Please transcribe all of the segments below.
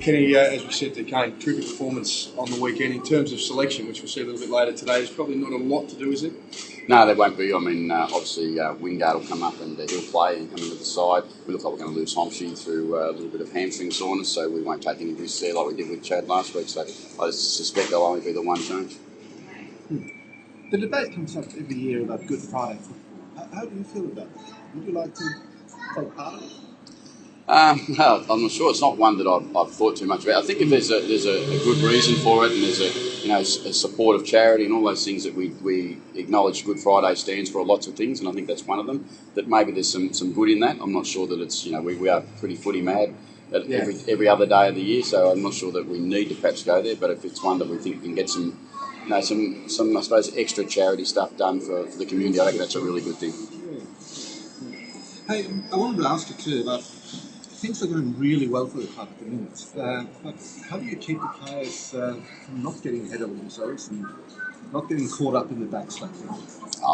Kenny, as we said to Kane, terrific performance on the weekend. In terms of selection, which we'll see a little bit later today, there's probably not a lot to do, is it? No, there won't be. I mean, obviously, Wingard will come up and he'll play and come into the side. We look like we're going to lose Homshi through a little bit of hamstring soreness, so we won't take any risks there like we did with Chad last week. So I suspect there'll only be the one change. The debate comes up every year about Good Friday football. How do you feel about it? Would you like to take part in it? No, I'm not sure. It's not one that I've thought too much about. I think if there's a good reason for it, and there's a support of charity and all those things that we acknowledge Good Friday stands for lots of things, and I think that's one of them. That maybe there's some good in that. I'm not sure that it's we are pretty footy mad every other day of the year, so I'm not sure that we need to perhaps go there. But if it's one that we think can get some I suppose extra charity stuff done for the community, I think that's a really good thing. Hey, I wanted to ask you too about. Things are going really well for the club at the minute, but how do you keep the players from not getting ahead of themselves and not getting caught up in the backslap?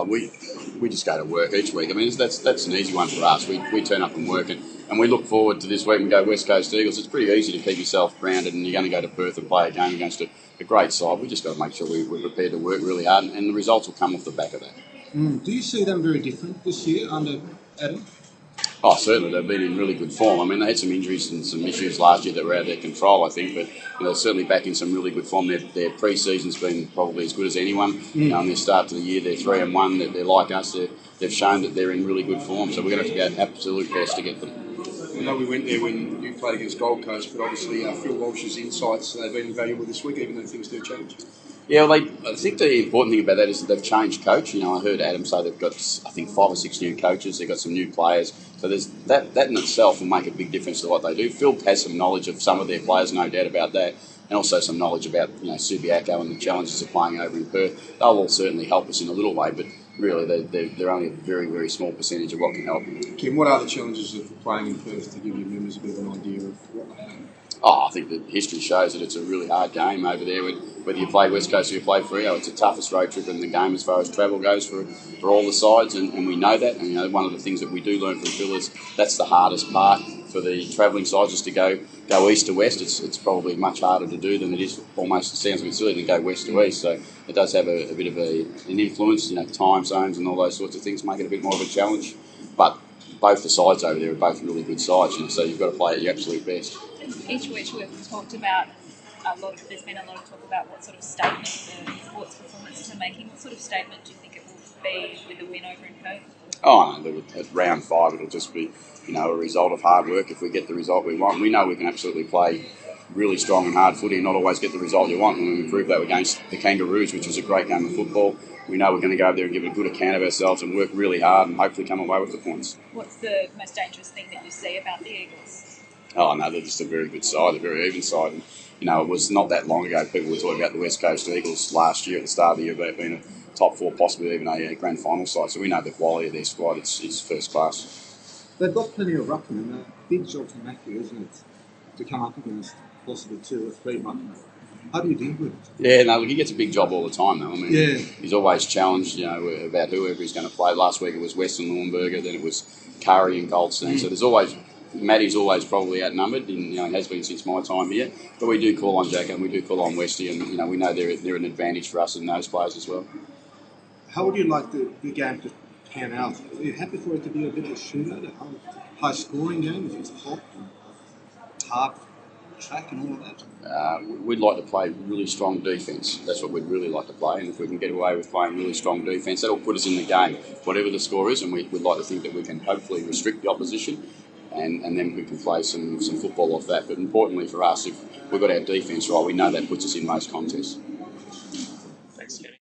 We just go to work each week. I mean, that's an easy one for us. We turn up and work, and we look forward to this week. We go West Coast Eagles. It's pretty easy to keep yourself grounded, and you're going to go to Perth and play a game against a great side. We just got to make sure we're prepared to work really hard, and the results will come off the back of that. Do you see them very different this year under Adam? Oh, certainly. They've been in really good form. I mean, they had some injuries and some issues last year that were out of their control, I think, but they're certainly back in some really good form. Their pre-season's been probably as good as anyone. On their start to the year, they're 3-1. They're like us. They've shown that they're in really good form, so we're going to have to go absolute best to get them. I know we went there when you played against Gold Coast, but obviously Phil Walsh's insights have been invaluable this week, even though things do change. Yeah, well, I think the important thing about that is that they've changed coach. I heard Adam say they've got, I think, 5 or 6 new coaches. They've got some new players. So there's that in itself will make a big difference to what they do. Phil has some knowledge of some of their players, no doubt about that, and also some knowledge about Subiaco and the challenges of playing over in Perth. They'll all certainly help us in a little way, but really they're only a very, very small percentage of what can help. Kim, what are the challenges of playing in Perth to give your members a bit of an idea of what they have? I think that history shows that it's a really hard game over there. Whether you play West Coast or you play Freo, it's the toughest road trip in the game as far as travel goes for all the sides, and we know that. And one of the things that we do learn from Phil is that's the hardest part for the travelling sides, is to go east to west. It's probably much harder to do than it is. Almost, it sounds a bit silly, to go west to east. So it does have a bit of an influence. Time zones and all those sorts of things make it a bit more of a challenge. But both the sides over there are both really good sides, so you've got to play at your absolute best. Each week we've talked about there's been a lot of talk about what sort of statement the sports performances are making. What sort of statement do you think it will be with a win over in Perth? Oh, no, at round 5 it'll just be a result of hard work. If we get the result we want, we know we can absolutely play really strong and hard footy and not always get the result you want. And we proved that against the Kangaroos, which was a great game of football. We know we're going to go over there and give a good account of ourselves and work really hard and hopefully come away with the points. What's the most dangerous thing that you see about the Eagles? Oh, no, they're just a very good side, a very even side. And, it was not that long ago people were talking about the West Coast Eagles last year at the start of the year about being a top 4, possibly even a grand final side. So we know the quality of their squad is first class. They've got plenty of ruckmen, and a big job for Matthew, isn't it, to come up against possibly 2 or 3 ruckmen. How do you deal with it? Yeah, no, look, he gets a big job all the time, though. I mean, He's always challenged, about whoever he's going to play. Last week it was Weston Leuenberger, then it was Curry and Goldstein. So there's always... Matty's always probably outnumbered, and has been since my time here. But we do call on Jacko and we do call on Westy, and we know they're an advantage for us and those players as well. How would you like the game to pan out? Are you happy for it to be a bit of a shootout, a high scoring game if it's hot, hard track and all of that? We'd like to play really strong defence. That's what we'd really like to play, and if we can get away with playing really strong defence, that'll put us in the game, whatever the score is, and we'd like to think that we can hopefully restrict the opposition. And then we can play some football off that. But importantly for us, if we've got our defence right, we know that puts us in most contests. Thanks, Kenny.